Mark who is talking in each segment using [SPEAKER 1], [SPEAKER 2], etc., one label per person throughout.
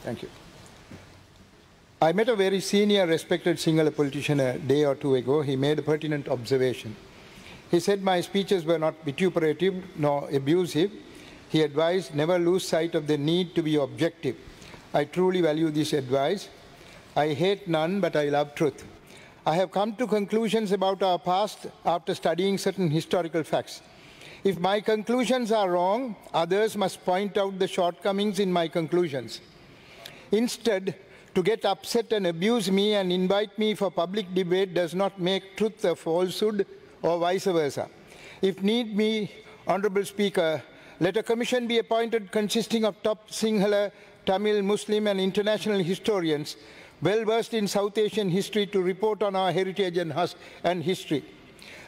[SPEAKER 1] Thank you. I met a very senior, respected Sinhala politician a day or two ago. He made a pertinent observation. He said my speeches were not vituperative nor abusive. He advised never lose sight of the need to be objective. I truly value this advice. I hate none, but I love truth. I have come to conclusions about our past after studying certain historical facts. If my conclusions are wrong, others must point out the shortcomings in my conclusions. Instead, to get upset and abuse me and invite me for public debate does not make truth a falsehood or vice versa. If need be, Honourable Speaker, let a commission be appointed consisting of top Sinhala, Tamil, Muslim and international historians well versed in South Asian history to report on our heritage and history.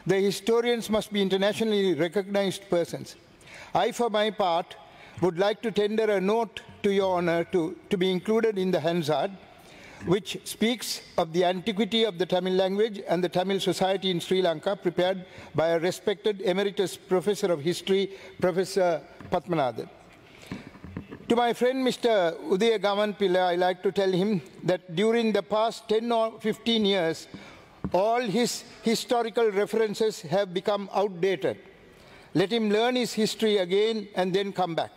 [SPEAKER 1] The historians must be internationally recognized persons. I, for my part, would like to tender a note to your honour to be included in the Hansard, which speaks of the antiquity of the Tamil language and the Tamil society in Sri Lanka, prepared by a respected emeritus professor of history, Professor Padmanathan. To my friend Mr. Udaya Gamanpilla, I like to tell him that during the past 10 or 15 years, all his historical references have become outdated. Let him learn his history again and then come back.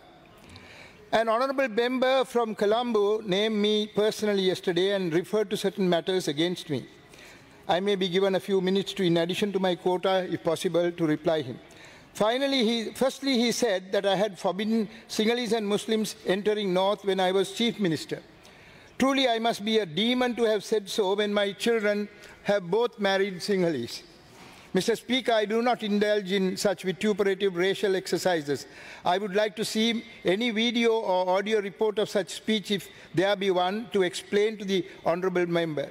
[SPEAKER 1] An honourable member from Colombo named me personally yesterday and referred to certain matters against me. I may be given a few minutes to, in addition to my quota, if possible, to reply him. Firstly, he said that I had forbidden Sinhalese and Muslims entering North when I was Chief Minister. Truly, I must be a demon to have said so when my children have both married Sinhalese. Mr. Speaker, I do not indulge in such vituperative racial exercises. I would like to see any video or audio report of such speech, if there be one, to explain to the honourable member.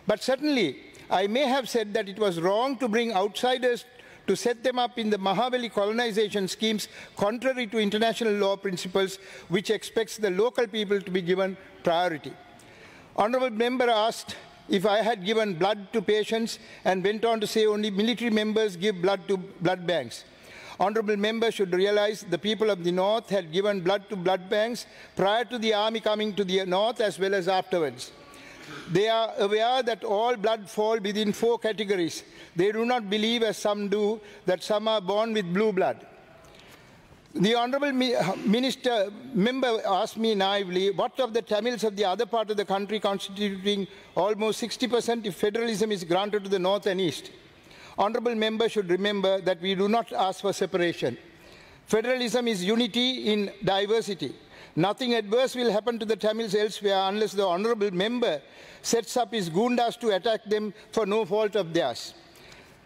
[SPEAKER 1] But certainly, I may have said that it was wrong to bring outsiders to set them up in the Mahaveli colonization schemes contrary to international law principles, which expects the local people to be given priority. Honourable member asked if I had given blood to patients and went on to say only military members give blood to blood banks. Honourable member should realize the people of the North had given blood to blood banks prior to the army coming to the North as well as afterwards. They are aware that all blood fall within 4 categories. They do not believe, as some do, that some are born with blue blood. The honourable member asked me naively, what of the Tamils of the other part of the country constituting almost 60% if federalism is granted to the North and East? Honourable member should remember that we do not ask for separation. Federalism is unity in diversity. Nothing adverse will happen to the Tamils elsewhere unless the honourable member sets up his goondas to attack them for no fault of theirs.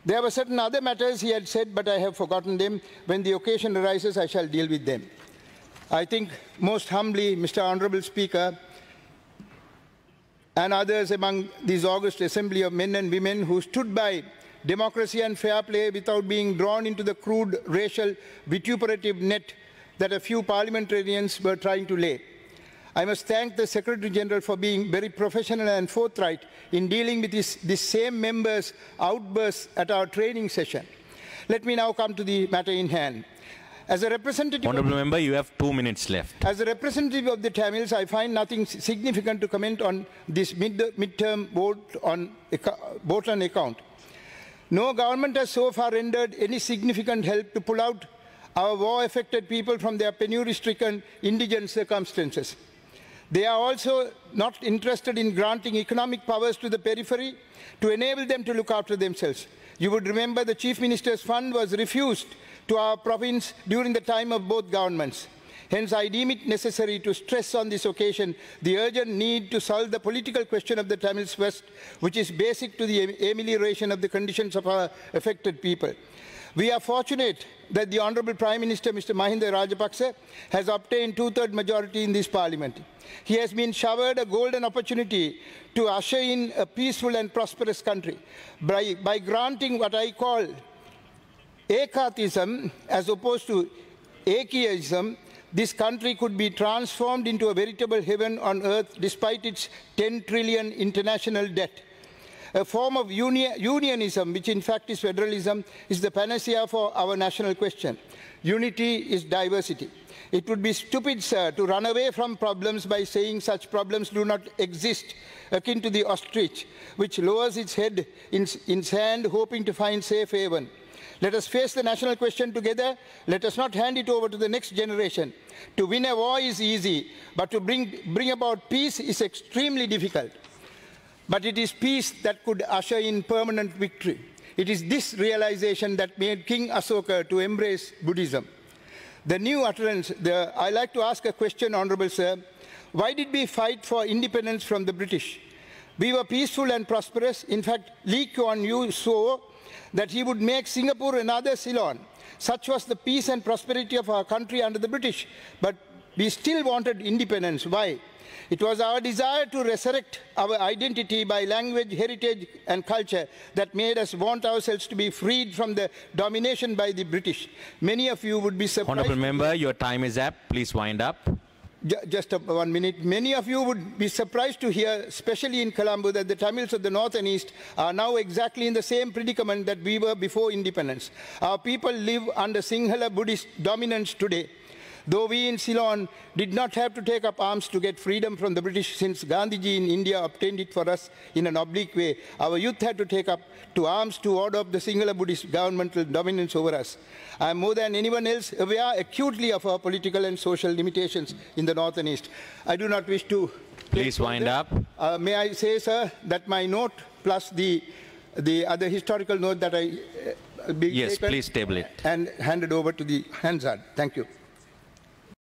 [SPEAKER 1] There were certain other matters he had said, but I have forgotten them. When the occasion arises, I shall deal with them. I think most humbly, Mr. Honourable Speaker, and others among this august assembly of men and women who stood by democracy and fair play without being drawn into the crude racial vituperative net that a few parliamentarians were trying to lay. I must thank the Secretary General for being very professional and forthright in dealing with this same member's outbursts at our training session. Let me now come to the matter in hand. As a representative...
[SPEAKER 2] Honourable member, you have 2 minutes left.
[SPEAKER 1] As a representative of the Tamils, I find nothing significant to comment on this midterm vote on account. No government has so far rendered any significant help to pull out our war-affected people from their penury-stricken indigent circumstances. They are also not interested in granting economic powers to the periphery to enable them to look after themselves. You would remember the Chief Minister's fund was refused to our province during the time of both governments. Hence, I deem it necessary to stress on this occasion the urgent need to solve the political question of the Tamils West, which is basic to the amelioration of the conditions of our affected people. We are fortunate that the Honourable Prime Minister, Mr. Mahinda Rajapaksa, has obtained 2/3 majority in this parliament. He has been showered a golden opportunity to usher in a peaceful and prosperous country by granting what I call Ekathism as opposed to Ekiyism. This country could be transformed into a veritable heaven on earth despite its 10 trillion international debt. A form of unionism, which in fact is federalism, is the panacea for our national question. Unity is diversity. It would be stupid, sir, to run away from problems by saying such problems do not exist, akin to the ostrich, which lowers its head in sand, hoping to find safe haven. Let us face the national question together. Let us not hand it over to the next generation. To win a war is easy, but to bring about peace is extremely difficult. But it is peace that could usher in permanent victory. It is this realization that made King Asoka to embrace Buddhism. The new utterance, I like to ask a question, Honourable Sir. Why did we fight for independence from the British? We were peaceful and prosperous. In fact, Lee Kuan Yew swore that he would make Singapore another Ceylon. Such was the peace and prosperity of our country under the British. But we still wanted independence. Why? It was our desire to resurrect our identity by language, heritage, and culture that made us want ourselves to be freed from the domination by the British. Many of you would be surprised.
[SPEAKER 2] Honourable Member, your time is up. Please wind up.
[SPEAKER 1] Just 1 minute. Many of you would be surprised to hear, especially in Colombo, that the Tamils of the north and east are now exactly in the same predicament that we were before independence. Our people live under Sinhala Buddhist dominance today. Though we in Ceylon did not have to take up arms to get freedom from the British, since Gandhiji in India obtained it for us in an oblique way, our youth had to take up to arms to ward off the Sinhala Buddhist governmental dominance over us. I am more than anyone else aware acutely of our political and social limitations in the north and east. I do not wish to...
[SPEAKER 2] Please wind up.
[SPEAKER 1] May I say, sir, that my note plus the other historical note that I...
[SPEAKER 2] yes, please table it.
[SPEAKER 1] And handed over to the Hansard. Thank you.